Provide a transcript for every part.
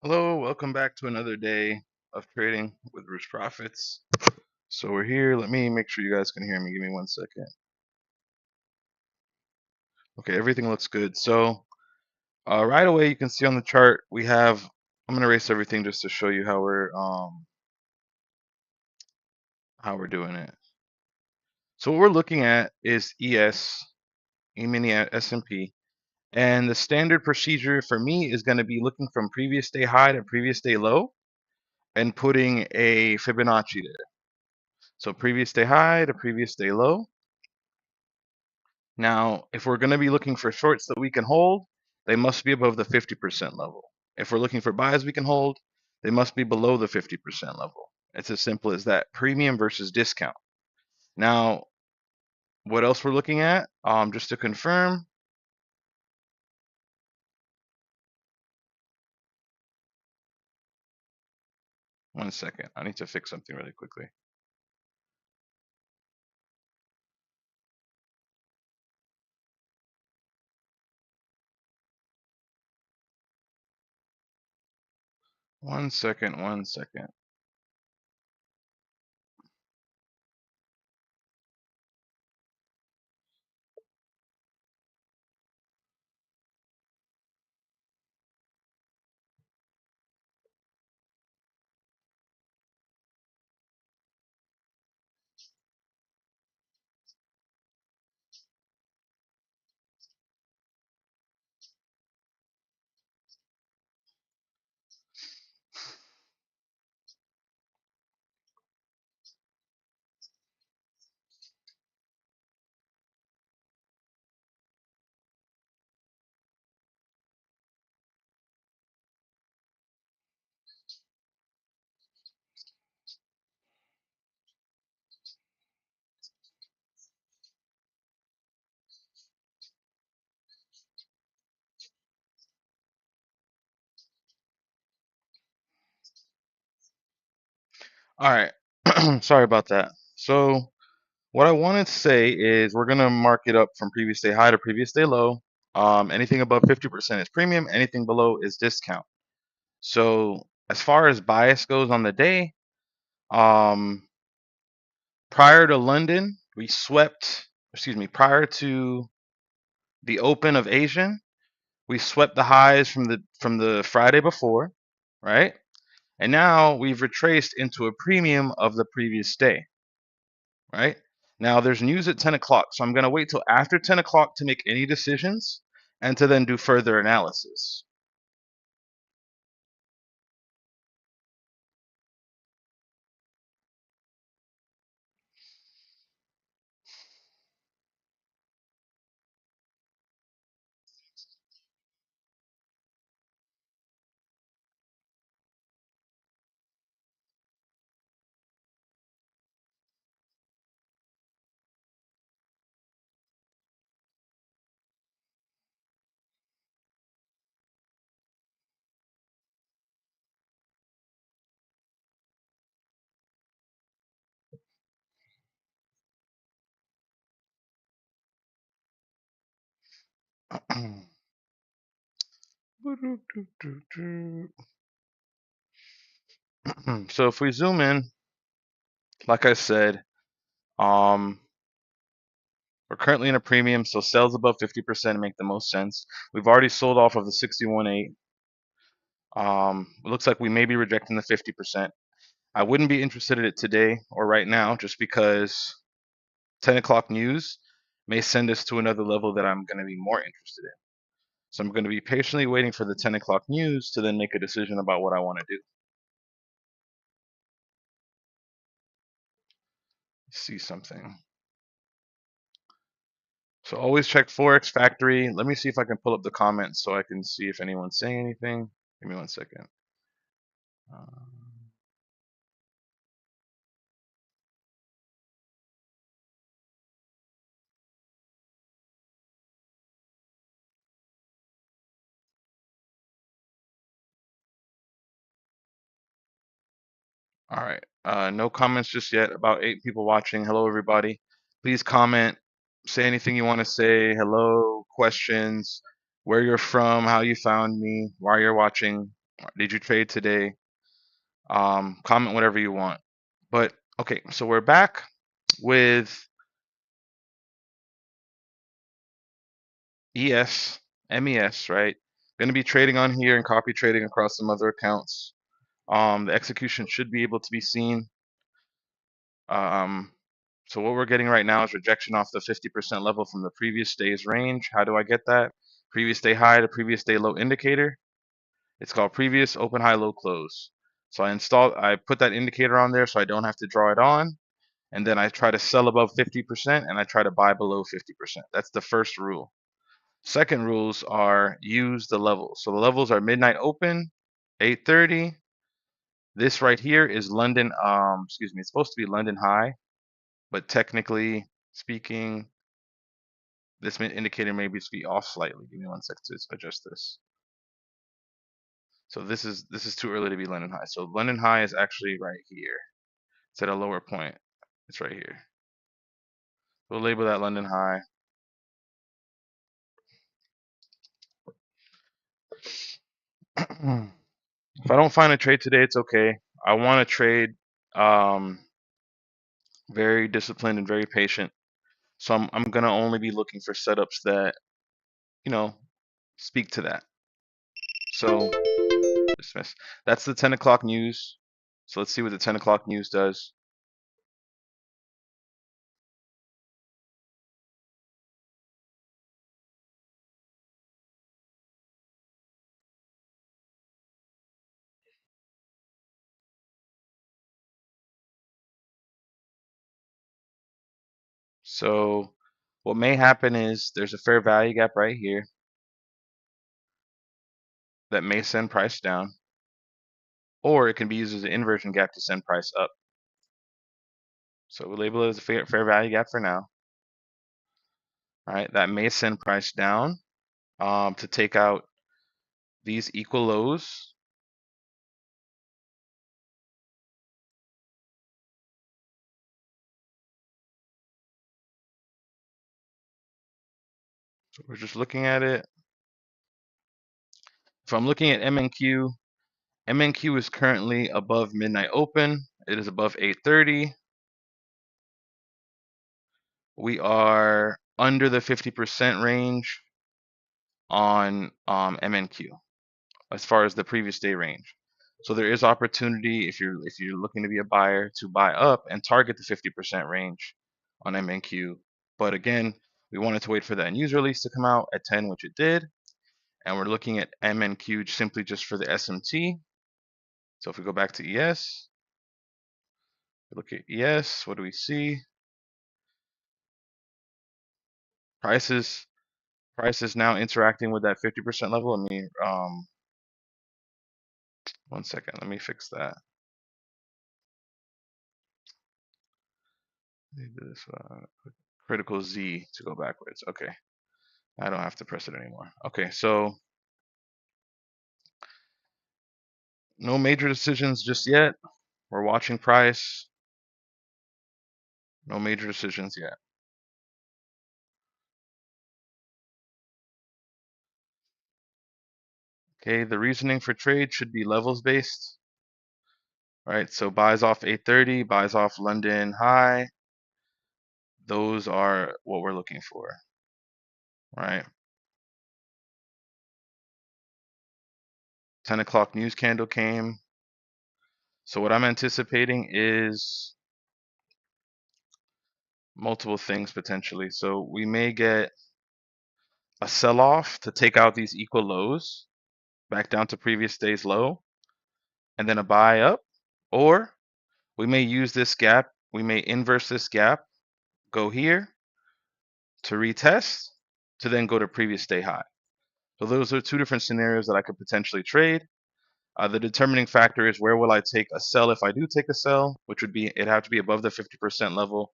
Hello, welcome back to another day of trading with Rich Profits. So we're here. Let me make sure you guys can hear me. Give me 1 second. Okay, everything looks good. So right away, you can see on the chart we have. I'm gonna erase everything just to show you how we're doing it. So what we're looking at is ES, E-mini at S&P, and the standard procedure for me is going to be looking from previous day high to previous day low and putting a Fibonacci there. So previous day high to previous day low. Now, if we're going to be looking for shorts that we can hold, they must be above the 50% level. If we're looking for buys we can hold, they must be below the 50% level. It's as simple as that. Premium versus discount. Now, what else we're looking at? Just to confirm, 1 second. I need to fix something really quickly. One second, 1 second. All right. Sorry about that. So, what I wanted to say is we're going to mark it up from previous day high to previous day low. Anything above 50% is premium, anything below is discount. So as far as bias goes on the day, um, prior to London, we swept, excuse me, prior to the open of Asian, we swept the highs from the Friday before, right? And now we've retraced into a premium of the previous day, right? Now there's news at 10 o'clock, so I'm going to wait till after 10 o'clock to make any decisions and to then do further analysis. So if we zoom in, like I said, um, we're currently in a premium, so sales above 50% make the most sense. We've already sold off of the 61.8. It looks like we may be rejecting the 50%. I wouldn't be interested in it today or right now just because 10 o'clock news may send us to another level that I'm going to be more interested in. So I'm going to be patiently waiting for the 10 o'clock news to then make a decision about what I want to do. See something. So always check Forex Factory. Let me see if I can pull up the comments so I can see if anyone's saying anything. Give me 1 second. Uh, all right. No comments just yet. About 8 people watching. Hello, everybody. Please comment. Say anything you want to say. Hello, questions, where you're from, how you found me, why you're watching. Did you trade today? Comment whatever you want. But okay, so we're back with MES, right? Going to be trading on here and copy trading across some other accounts. The execution should be able to be seen. Um, so what we're getting right now is rejection off the 50% level from the previous day's range. How do I get that? Previous day high to previous day low indicator. It's called previous open high low close. So I put that indicator on there so I don't have to draw it on. And then I try to sell above 50% and I try to buy below 50%. That's the first rule. Second rules are use the levels. So the levels are midnight open, 8:30. This right here is London, excuse me, it's supposed to be London high, but technically speaking, this indicator may be off slightly. Give me one sec to adjust this. So this is too early to be London high. So London high is actually right here. It's at a lower point. It's right here. We'll label that London high. If I don't find a trade today, it's okay. I want to trade um, very disciplined and very patient. So I'm gonna only be looking for setups that, you know, speak to that. So dismiss. That's the 10 o'clock news. So let's see what the 10 o'clock news does. So what may happen is there's a fair value gap right here that may send price down, or it can be used as an inversion gap to send price up. So we label it as a fair value gap for now. All right, that may send price down to take out these equal lows. So we're just looking at it. If I'm looking at MNQ, MNQ is currently above midnight open. It is above 8:30. We are under the 50% range on MNQ as far as the previous day range. So there is opportunity if you're looking to be a buyer to buy up and target the 50% range on MNQ. But again, we wanted to wait for that news release to come out at 10, which it did. And we're looking at MNQ simply just for the SMT. So if we go back to ES, look at ES, what do we see? Prices now interacting with that 50% level. Let me 1 second. Let me fix that. This critical Z to go backwards. Okay, I don't have to press it anymore. Okay, so no major decisions just yet. We're watching price. No major decisions yet. Okay, the reasoning for trade should be levels based. Right, so buys off 8:30, buys off London high. Those are what we're looking for. Right. 10 o'clock news candle came. So what I'm anticipating is multiple things potentially. So we may get a sell-off to take out these equal lows back down to previous day's low, and then a buy up, or we may use this gap, we may inverse this gap, go here to retest, to then go to previous day high. So those are two different scenarios that I could potentially trade. The determining factor is where will I take a sell if I do take a sell, which would be, it'd have to be above the 50% level.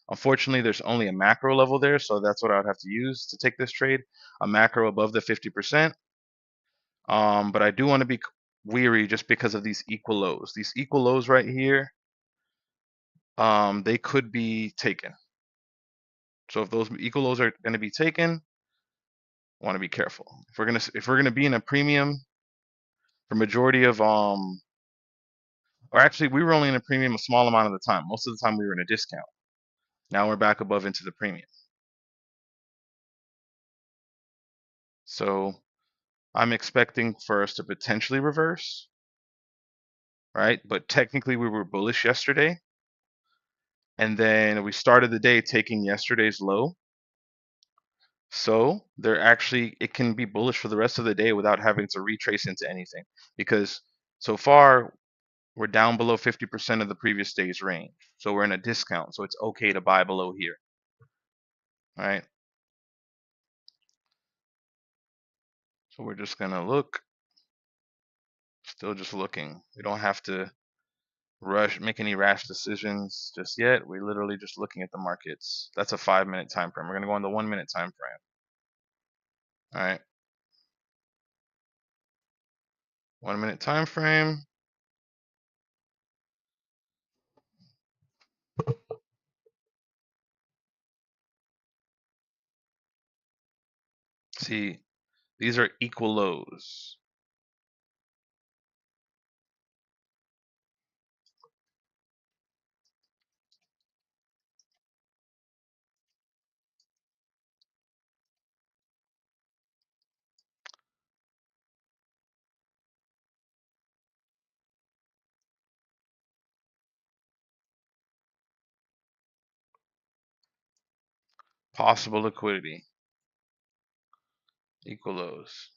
Unfortunately, there's only a macro level there, so that's what I would have to use to take this trade, a macro above the 50%. But I do want to be weary just because of these equal lows. These equal lows right here, they could be taken. So if those equal lows are going to be taken, I want to be careful. If we're gonna be in a premium, For majority of or actually we were only in a premium a small amount of the time. Most of the time we were in a discount. Now we're back above into the premium. So I'm expecting for us to potentially reverse, right? But technically we were bullish yesterday, and then we started the day taking yesterday's low. So they're actually, it can be bullish for the rest of the day without having to retrace into anything, because so far we're down below 50% of the previous day's range. So we're in a discount. So it's okay to buy below here, right? So we're just gonna look, still just looking. We don't have to rush, make any rash decisions just yet. We're literally just looking at the markets. That's a 5-minute time frame. We're gonna go on the 1-minute time frame. All right, 1-minute time frame. See, these are equal lows. Possible liquidity, equal lows.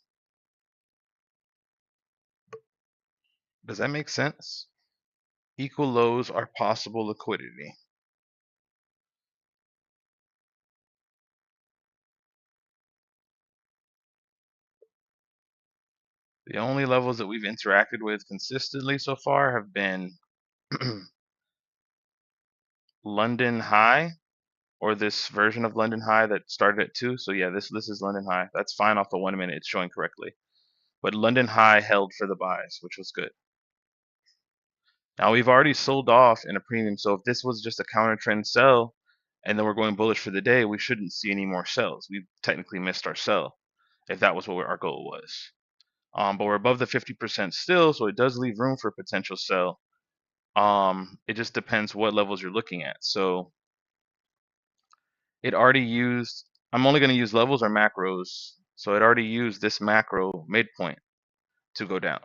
Does that make sense? Equal lows are possible liquidity. The only levels that we've interacted with consistently so far have been London High, or this version of London High that started at 2. So yeah, this is London High. That's fine off the 1-minute. It's showing correctly. But London High held for the buys, which was good. Now we've already sold off in a premium. So if this was just a counter trend sell and then we're going bullish for the day, we shouldn't see any more sells. We technically missed our sell if that was what our goal was. But we're above the 50% still, so it does leave room for potential sell. It just depends what levels you're looking at. So it already used, I'm only going to use levels or macros. So it already used this macro midpoint to go down.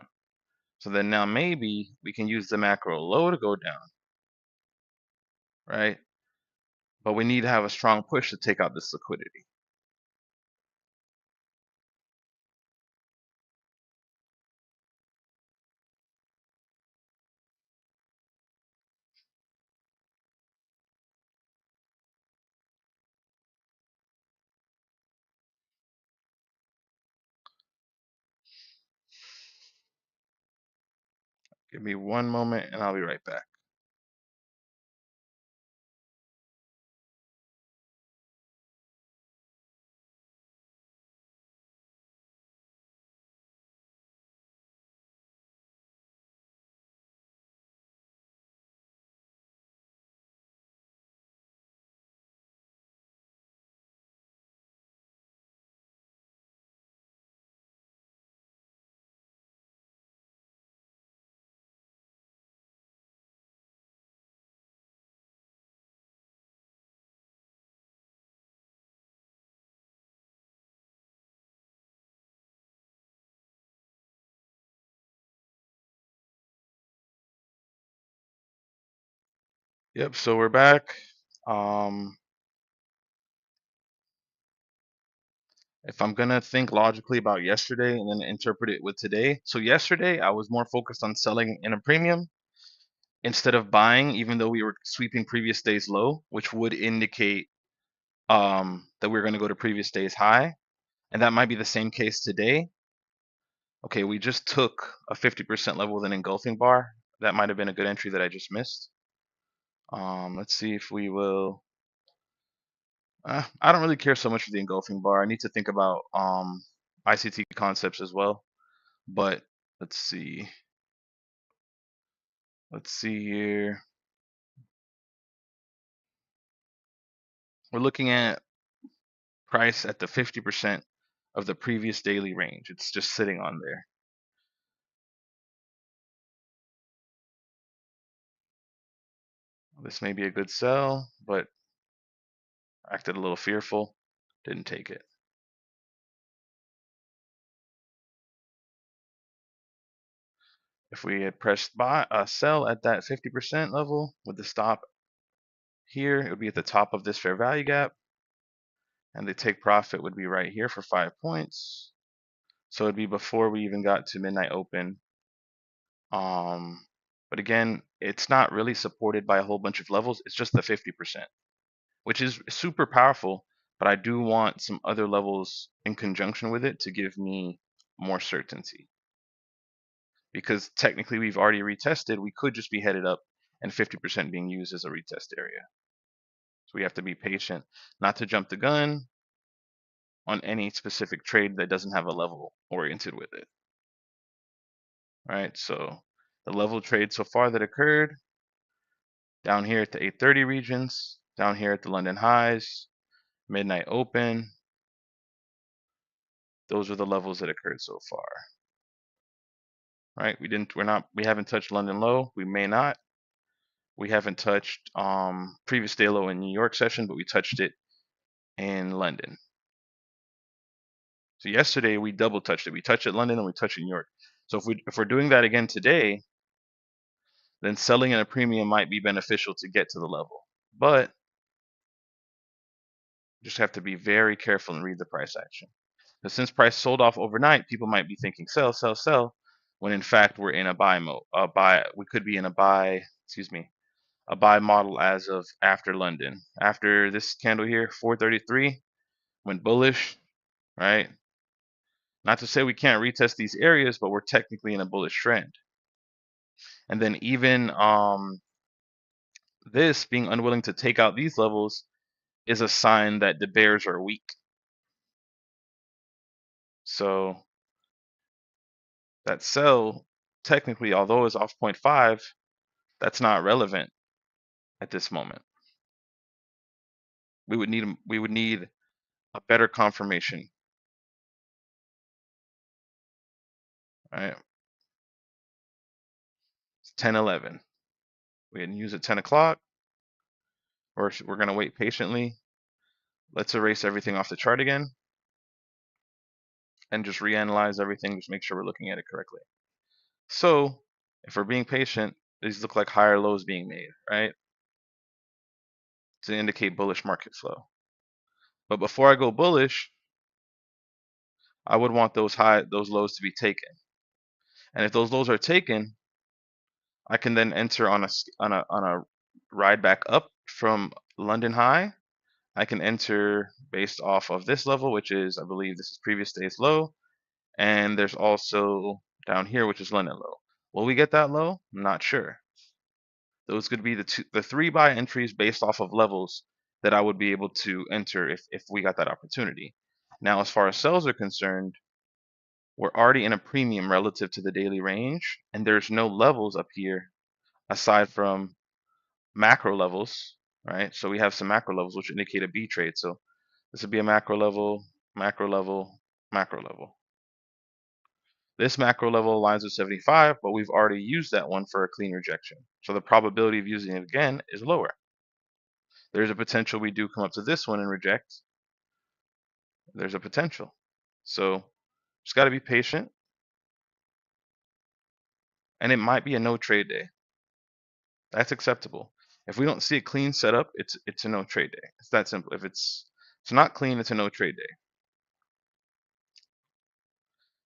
So then now maybe we can use the macro low to go down, right? But we need to have a strong push to take out this liquidity. Give me one moment and I'll be right back. Yep, so we're back. If I'm gonna think logically about yesterday and then interpret it with today. So yesterday I was more focused on selling in a premium instead of buying, even though we were sweeping previous day's low, which would indicate that we're gonna go to previous day's high. And that might be the same case today. Okay, we just took a 50% level with an engulfing bar. That might have been a good entry that I just missed. Let's see if we will. I don't really care so much for the engulfing bar. I need to think about ICT concepts as well. But let's see. Let's see here. We're looking at price at the 50% of the previous daily range. It's just sitting on there. This may be a good sell, but acted a little fearful. Didn't take it. If we had pressed buy sell at that 50% level with the stop here, it would be at the top of this fair value gap, and the take profit would be right here for 5 points. So it'd be before we even got to midnight open. But again, it's not really supported by a whole bunch of levels. It's just the 50%, which is super powerful. But I do want some other levels in conjunction with it to give me more certainty. Because technically we've already retested, we could just be headed up and 50% being used as a retest area. So we have to be patient, not to jump the gun on any specific trade that doesn't have a level oriented with it. Right? So the level trade so far that occurred down here at the 830 regions, down here at the London highs, midnight open. Those are the levels that occurred so far. Right? We haven't touched London low. We may not. We haven't touched previous day low in New York session, but we touched it in London. So yesterday we double touched it. We touched it London and we touched it New York. So if we're doing that again today, then selling at a premium might be beneficial to get to the level. But just have to be very careful and read the price action. Because since price sold off overnight, people might be thinking sell, sell, sell, when in fact we're in a buy mode. We could be in a buy, a buy model as of after London. After this candle here, 433, went bullish, right? Not to say we can't retest these areas, but we're technically in a bullish trend. And then even this being unwilling to take out these levels is a sign that the bears are weak. So that sell, technically, although it's off 0.5, that's not relevant at this moment. We would need a better confirmation, right? It's 10:11. We didn't use it 10 o'clock, or we're gonna wait patiently. Let's erase everything off the chart again and just reanalyze everything, just make sure we're looking at it correctly. So if we're being patient, these look like higher lows being made, right? To indicate bullish market flow. But before I go bullish, I would want those lows to be taken. And if those lows are taken, I can then enter on a ride back up from London high. I can enter based off of this level, which is, I believe this is previous day's low, and there's also down here, which is London low. Will we get that low? I'm not sure. Those could be the three buy entries based off of levels that I would be able to enter if we got that opportunity. Now, as far as sells are concerned, we're already in a premium relative to the daily range, and there's no levels up here aside from macro levels, right? So we have some macro levels which indicate a B trade. So this would be a macro level, macro level, macro level. This macro level aligns with 75, but we've already used that one for a clean rejection. So the probability of using it again is lower. There's a potential we do come up to this one and reject. There's a potential. So just got to be patient. And it might be a no trade day. That's acceptable. If we don't see a clean setup, it's a no trade day. It's that simple. If it's not clean, it's a no trade day.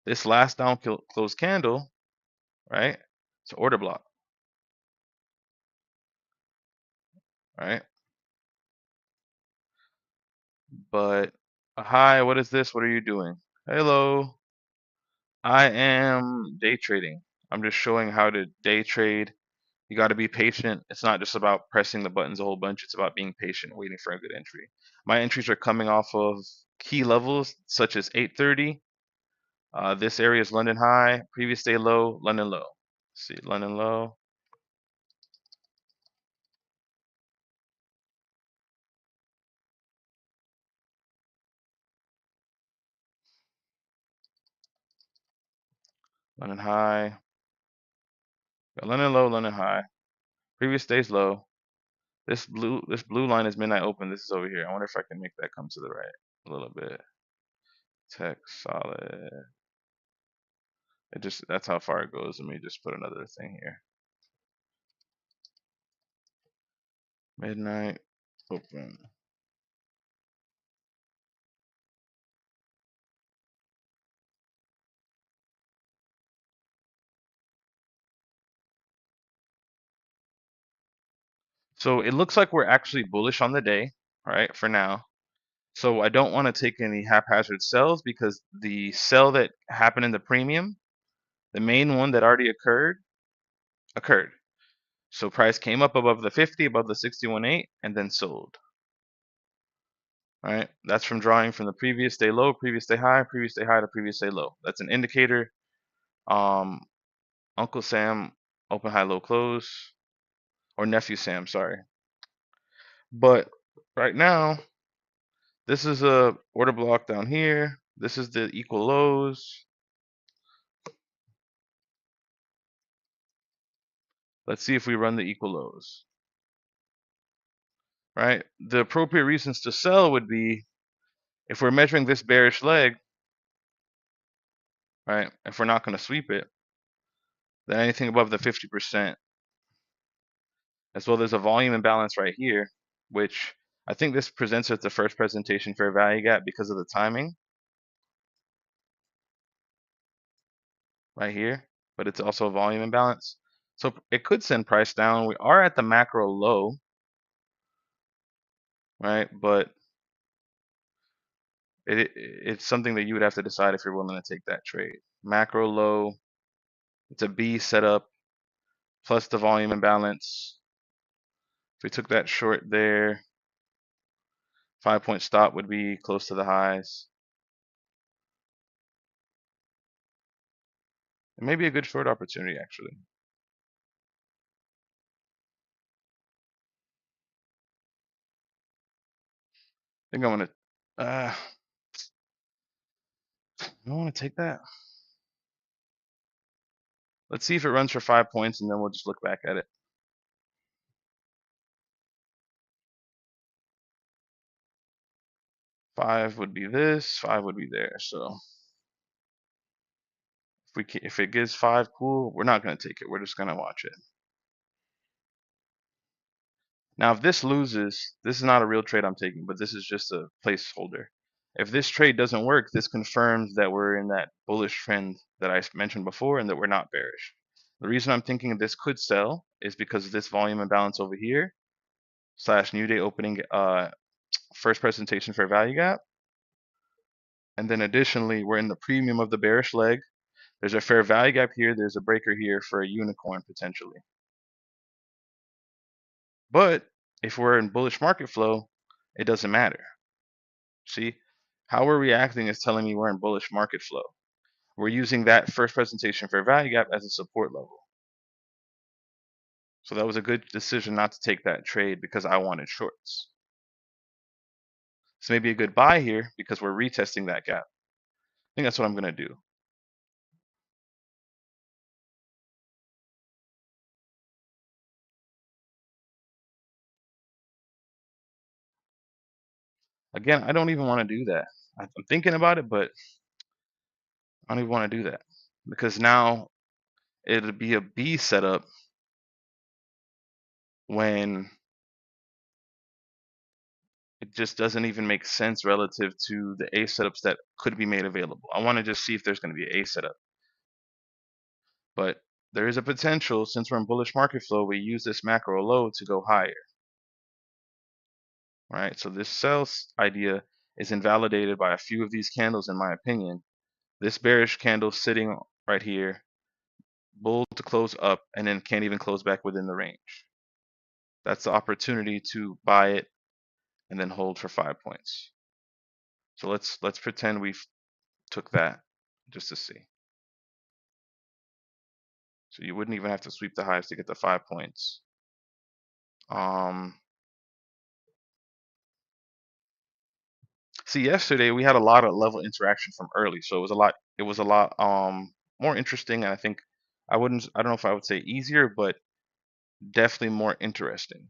This last down close candle, right? It's an order block, right? But hi, what is this? What are you doing? Hello. I am day trading. I'm just showing how to day trade. You got to be patient. It's not just about pressing the buttons a whole bunch. It's about being patient, waiting for a good entry. My entries are coming off of key levels such as 830. This area is London high, previous day low, London low. Let's see, London low. London high. Got London low, London high. Previous day's low. This blue line is midnight open. This is over here. I wonder if I can make that come to the right a little bit. Tech solid. That's how far it goes. Let me just put another thing here. Midnight open. So it looks like we're actually bullish on the day, right? For now. So I don't want to take any haphazard sells because the sell that happened in the premium, the main one that already occurred. So price came up above the 50, above the 61.8, and then sold. Right? That's from drawing from the previous day low, previous day high, previous day high to previous day low. That's an indicator. Um, Uncle Sam, open, high, low, close, or nephew Sam, sorry. But right now, this is a order block down here. This is the equal lows. Let's see if we run the equal lows. Right? The appropriate reasons to sell would be if we're measuring this bearish leg, right? If we're not going to sweep it, then anything above the 50%, as well as a volume imbalance right here, which I think this presents as the first presentation fair value gap because of the timing right here, but it's also a volume imbalance. So it could send price down. We are at the macro low, right? But it's something that you would have to decide if you're willing to take that trade. Macro low, it's a B setup plus the volume imbalance. If we took that short there, 5-point stop would be close to the highs. It may be a good short opportunity, actually. I think I want to. I want to take that. Let's see if it runs for 5 points, and then we'll just look back at it. 5 would be this. 5 would be there. So if it gives 5, cool. We're not going to take it. We're just going to watch it. Now, if this loses, this is not a real trade I'm taking, but this is just a placeholder. If this trade doesn't work, this confirms that we're in that bullish trend that I mentioned before and that we're not bearish. The reason I'm thinking this could sell is because of this volume imbalance over here, / new day opening, first presentation fair value gap. And then additionally, we're in the premium of the bearish leg. There's a fair value gap here. There's a breaker here for a unicorn potentially. But if we're in bullish market flow, it doesn't matter. See, how we're reacting is telling me we're in bullish market flow. We're using that first presentation fair value gap as a support level. So that was a good decision not to take that trade because I wanted shorts. This may be a good buy here because we're retesting that gap. I think that's what I'm going to do. Again, I don't even want to do that. I'm thinking about it, but I don't even want to do that because now it'll be a B setup when it just doesn't even make sense relative to the A setups that could be made available. I want to just see if there's going to be an A setup. But there is a potential, since we're in bullish market flow, we use this macro low to go higher. Right? So this sell idea is invalidated by a few of these candles, in my opinion. This bearish candle sitting right here, bull to close up, and then can't even close back within the range. That's the opportunity to buy it and then hold for 5 points. So let's pretend we took that just to see. So you wouldn't even have to sweep the highs to get the 5 points. See, yesterday we had a lot of level interaction from early, so it was a lot more interesting, and I don't know if I would say easier, but definitely more interesting.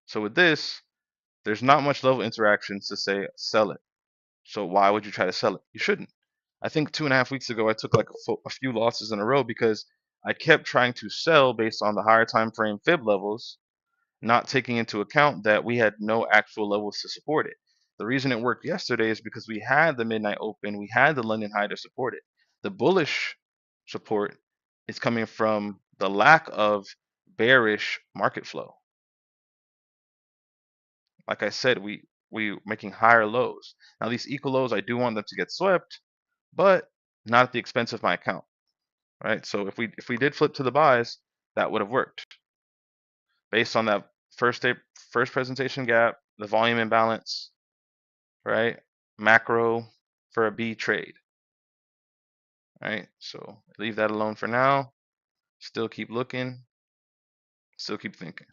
So with this, there's not much level interactions to say sell it. So why would you try to sell it? You shouldn't. I think 2.5 weeks ago I took like a few losses in a row because I kept trying to sell based on the higher time frame fib levels, not taking into account that we had no actual levels to support it. The reason it worked yesterday is because we had the midnight open, we had the London high to support it. The bullish support is coming from the lack of bearish market flow. Like I said, we making higher lows. Now these equal lows, I do want them to get swept, but not at the expense of my account, right? So if we did flip to the buys, that would have worked based on that first presentation gap, the volume imbalance, right? Macro for a B trade, right? So leave that alone for now. Still keep looking, still keep thinking.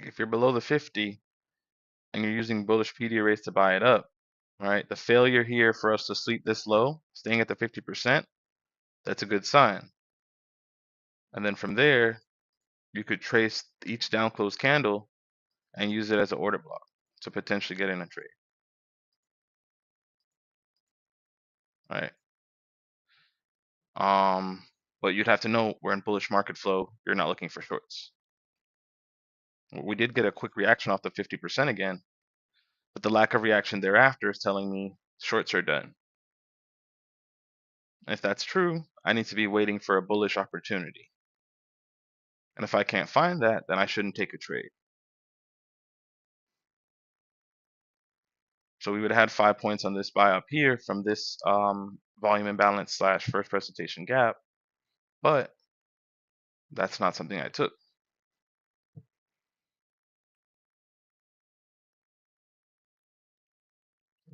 If you're below the 50 and you're using bullish PD arrays to buy it up, right? The failure here for us to sleep this low, staying at the 50%, that's a good sign. And then from there, you could trace each down close candle and use it as an order block to potentially get in a trade, right? But you'd have to know we're in bullish market flow. You're not looking for shorts. We did get a quick reaction off the 50% again, but the lack of reaction thereafter is telling me shorts are done. And if that's true, I need to be waiting for a bullish opportunity. And if I can't find that, then I shouldn't take a trade. So we would have had 5 points on this buy up here from this volume imbalance slash first presentation gap, but that's not something I took.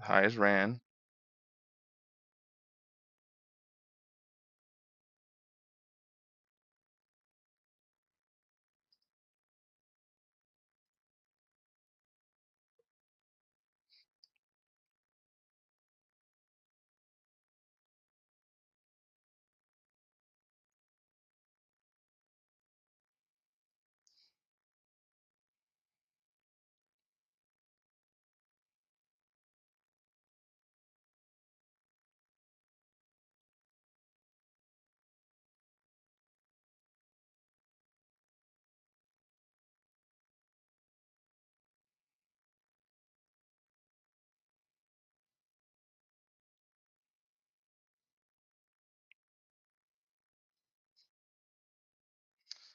High as ran.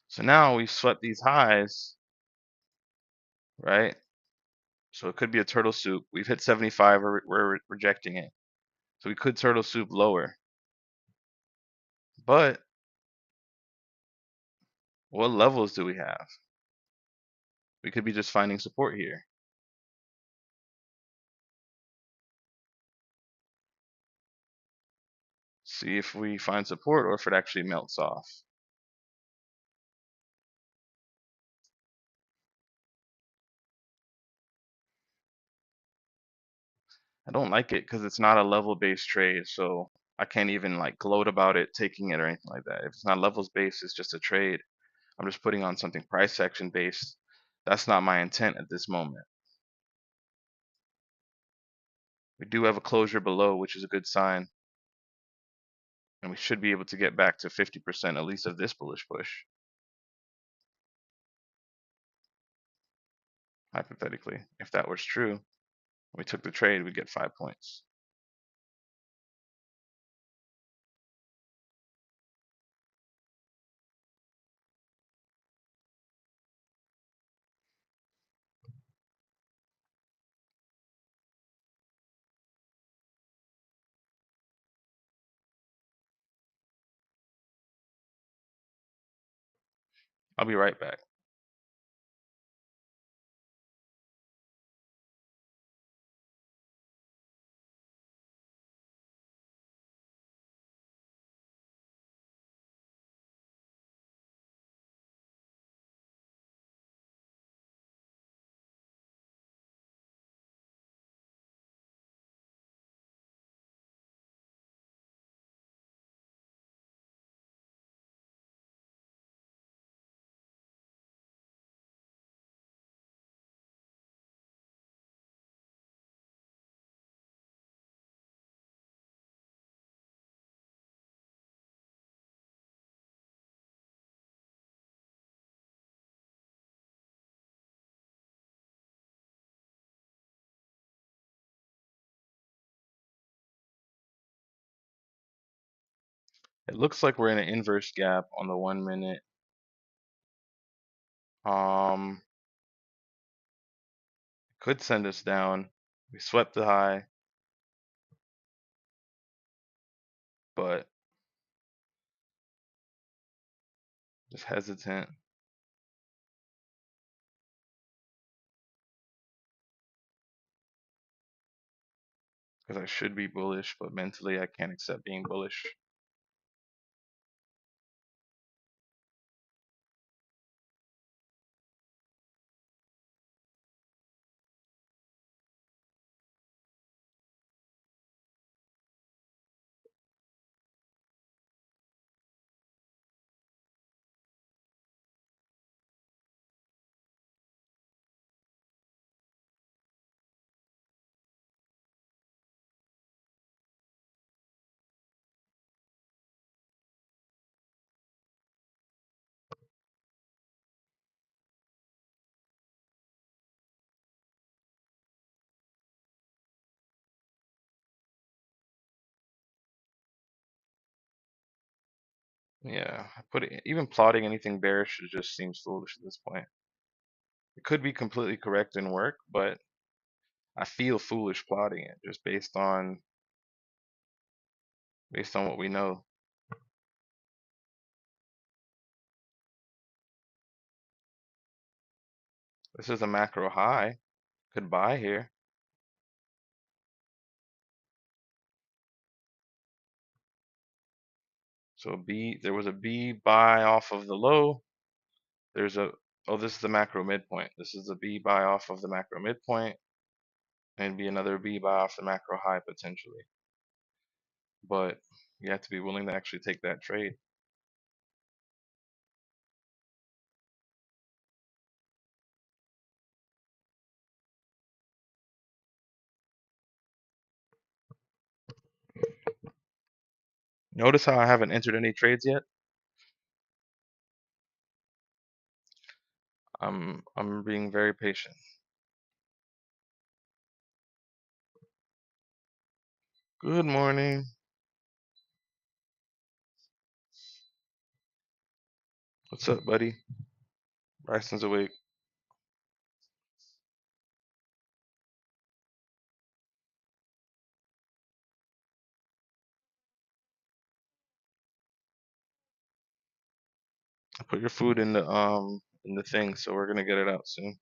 So now we've swept these highs, right? So it could be a turtle soup. We've hit 75, we're rejecting it. So we could turtle soup lower. But what levels do we have? We could be just finding support here. See if we find support or if it actually melts off. I don't like it because it's not a level-based trade, so I can't even like gloat about it, taking it or anything like that. If it's not levels based, it's just a trade. I'm just putting on something price action based. That's not my intent at this moment. We do have a closure below, which is a good sign, and we should be able to get back to 50% at least of this bullish push, hypothetically. If that was true, we took the trade, we'd get 5 points. I'll be right back. It looks like we're in an inverse gap on the 1 minute. Um, could send us down. We swept the high, but just hesitant because I should be bullish, but mentally I can't accept being bullish. Yeah, even plotting anything bearish just seems foolish at this point. It could be completely correct and work, but I feel foolish plotting it just based on what we know. This is a macro high. Could buy here. So there was a B buy off of the low. There's a, oh, this is the macro midpoint. This is a B buy off of the macro midpoint and be another B buy off the macro high potentially. But you have to be willing to actually take that trade. Notice how I haven't entered any trades yet? I'm being very patient. Good morning. What's up, buddy? Bryson's awake. I put your food in the thing, so we're gonna get it out soon.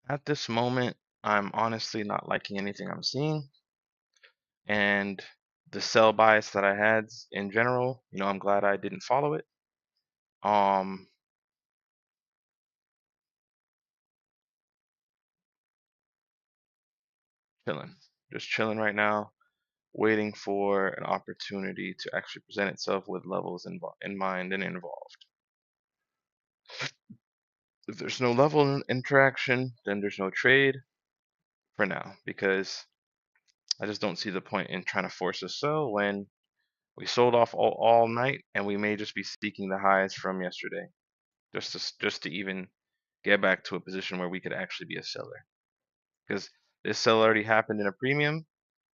At this moment, I'm honestly not liking anything I'm seeing, and the sell bias that I had in general, I'm glad I didn't follow it. Um, chilling, just chilling right now, waiting for an opportunity to actually present itself with levels in mind and involved. If there's no level interaction, then there's no trade for now because I just don't see the point in trying to force a sell when we sold off all night and we may just be seeking the highs from yesterday just to even get back to a position where we could actually be a seller. Because this sell already happened in a premium,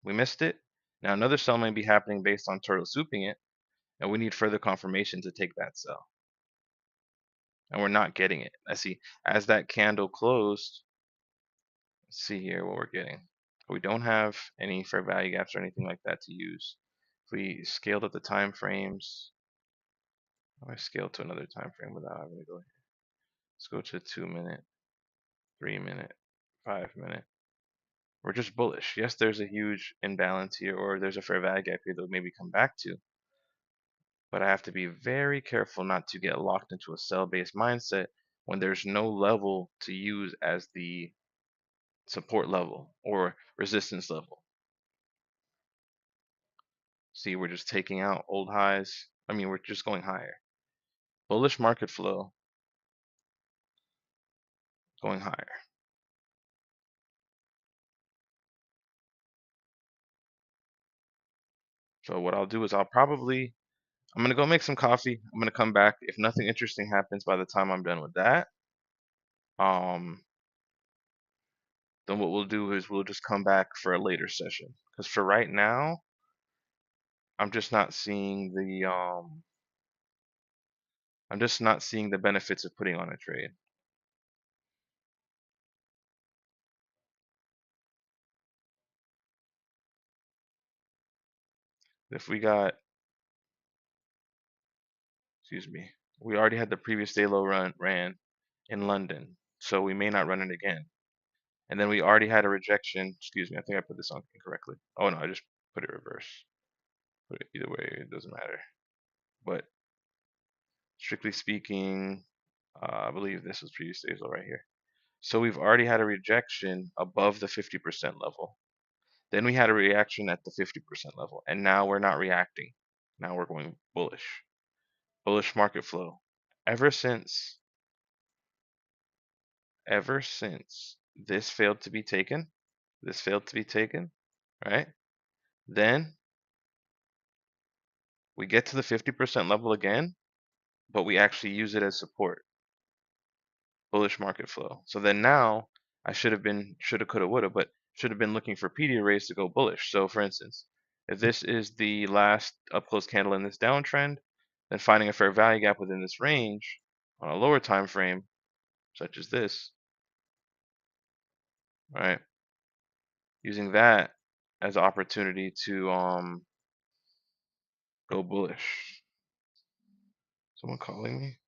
we missed it. Now another sell may be happening based on turtle souping it, and we need further confirmation to take that sell. And we're not getting it. I see as that candle closed, let's see here what we're getting. We don't have any fair value gaps or anything like that to use. If we scaled up the time frames, I scale to another time frame without having to go here. Let's go to 2 minute, 3 minute, 5 minute. We're just bullish. Yes, there's a huge imbalance here, or there's a fair value gap here that we'll maybe come back to. But I have to be very careful not to get locked into a sell-based mindset when there's no level to use as the support level or resistance level. See, we're just taking out old highs. I mean, we're just going higher. Bullish market flow going higher. So what I'll do is I'm gonna go make some coffee. I'm gonna come back. If nothing interesting happens by the time I'm done with that, um, then what we'll do is we'll just come back for a later session. Because for right now, I'm just not seeing the benefits of putting on a trade. If we got, excuse me, we already had the previous day low ran in London, so we may not run it again. And then we already had a rejection. Excuse me, I think I put this on incorrectly. Oh no, I just put it reverse. But either way, it doesn't matter. But strictly speaking, I believe this was previous days low right here. So we've already had a rejection above the 50% level. Then we had a reaction at the 50% level, and now we're not reacting. Now we're going bullish. Bullish market flow. Ever since ever since this failed to be taken, this failed to be taken, right? Then we get to the 50% level again, but we actually use it as support. Bullish market flow. So then now I should have been shoulda, coulda, woulda, but should have been looking for PD arrays to go bullish. So for instance, if this is the last up close candle in this downtrend, then finding a fair value gap within this range on a lower time frame, such as this, right? Using that as an opportunity to go bullish. Someone calling me?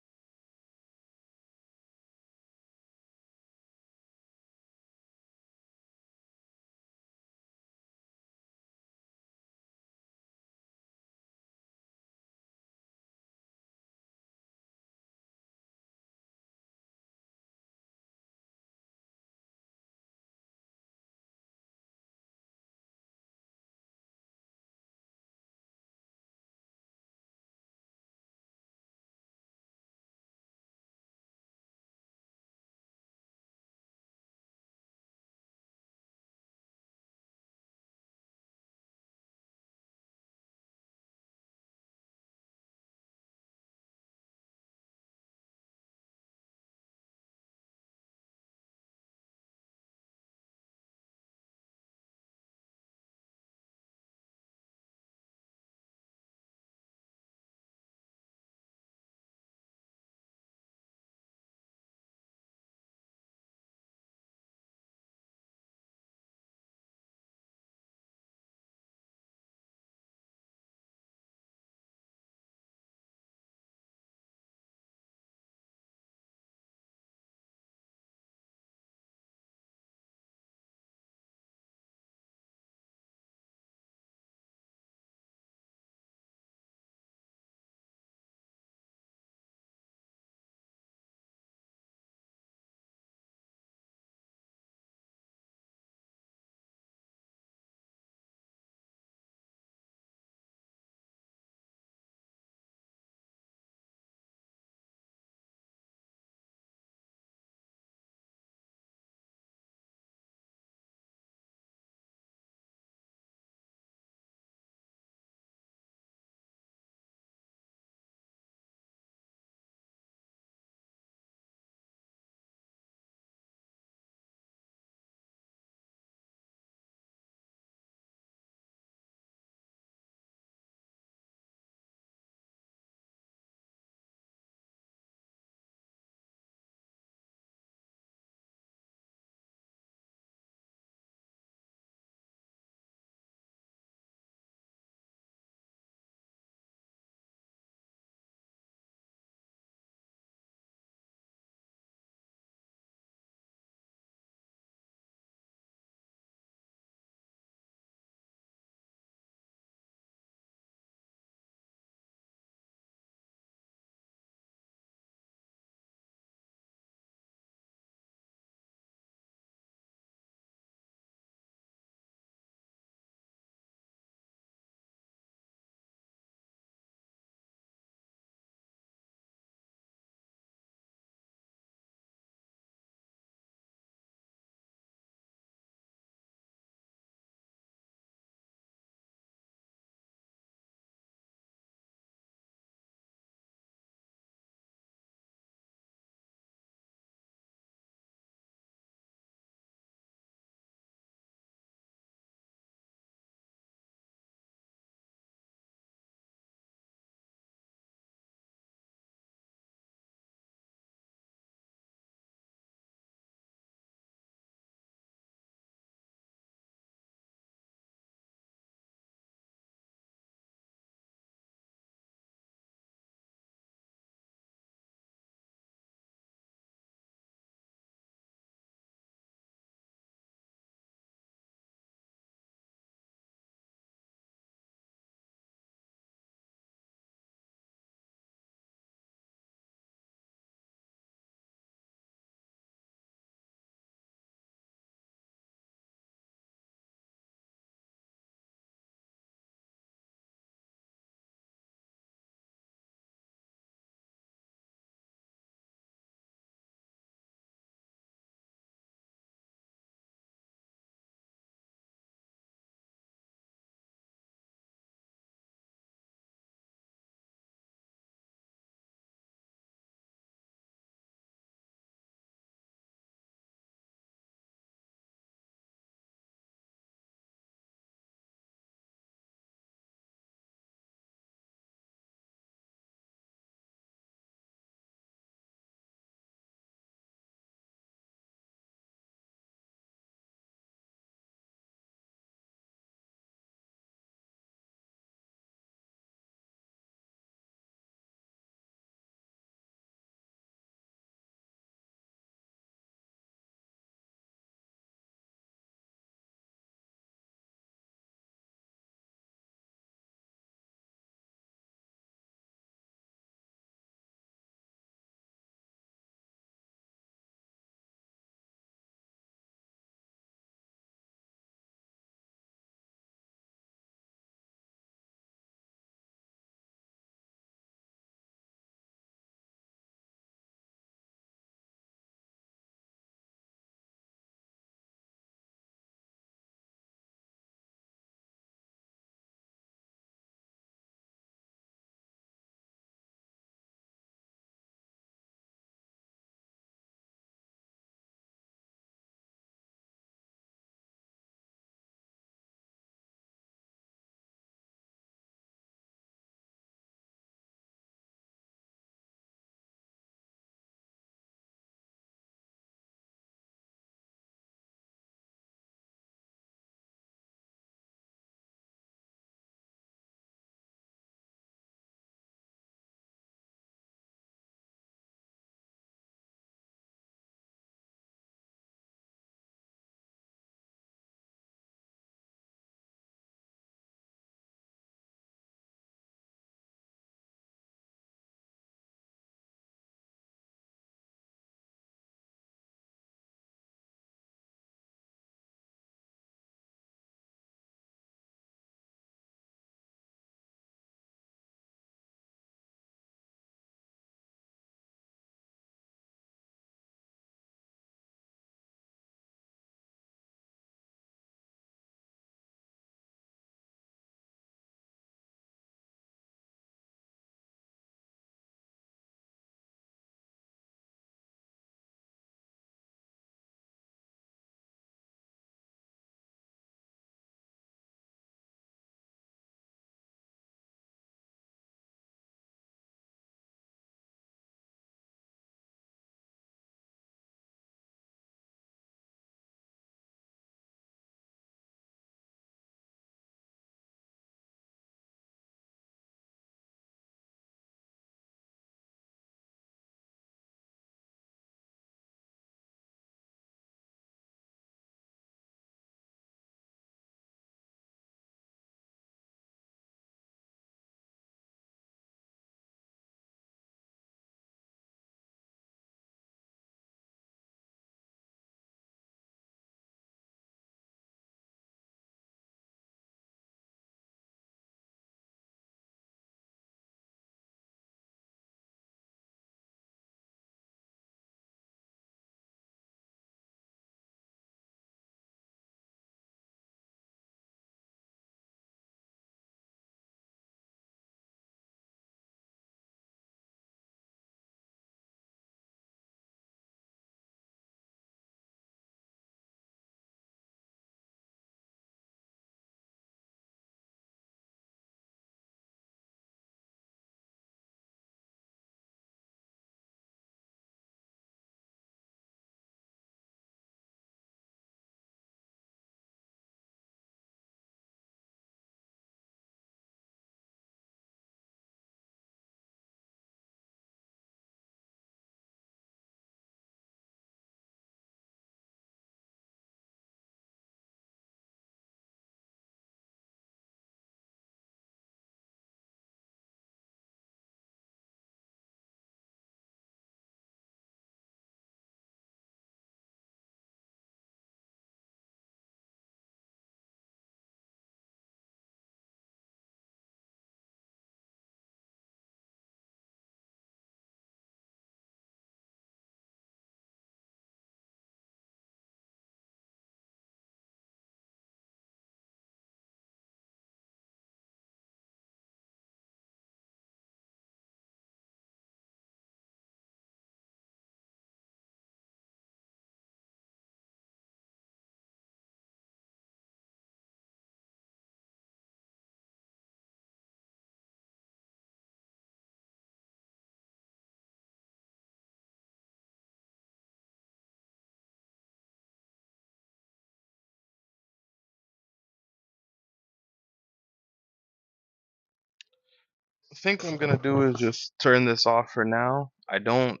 think what I'm gonna do is just turn this off for now. I don't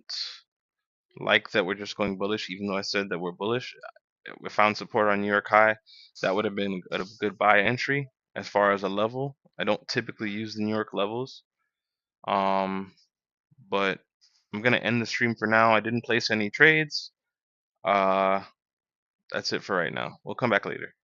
like that we're just going bullish, even though I said that we're bullish. We found support on New York high. That would have been a good buy entry as far as a level. I don't typically use the New York levels. Um, but I'm gonna end the stream for now. I didn't place any trades. Uh, that's it for right now. We'll come back later.